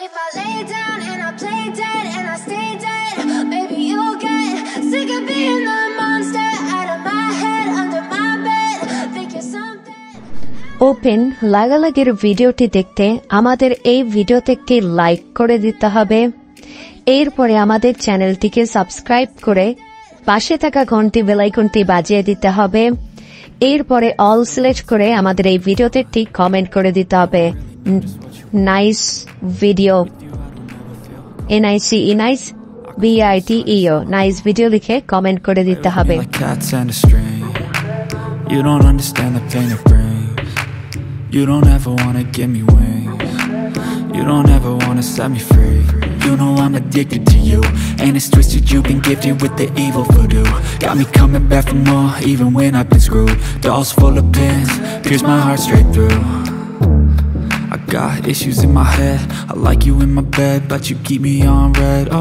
But if I lay down and I play dead and I stay dead, maybe you'll get sick of being the monster out of my head, under my bed. Think you're something. Open লাগালাগির ভিডিওটি দেখতে আমাদের এই ভিডিওতে একটি like করে দিতে হবে। এরপরে আমাদের চ্যানেলটিকে সাবস্ক্রাইব করে পাশে থাকা ঘন্টি বেল আইকনটি বাজিয়ে দিতে হবে। এরপরে অল সিলেক্ট করে আমাদের এই ভিডিওতে একটি কমেন্ট করে দিতে হবে। Nice video, NICE nice BITEO nice video লিখে কমেন্ট করে দিতে হবে। You don't understand the pain it brings. You don't ever wanna give me wings. You don't ever wanna set me free. You know I'm addicted to you, and it's twisted, you've been gifted with the evil voodoo. Got me coming back for more, even when I've been screwed. Dolls full of pins, pierce my heart straight through. I got issues in my head, I like you in my bed, but you keep me on red. Oh.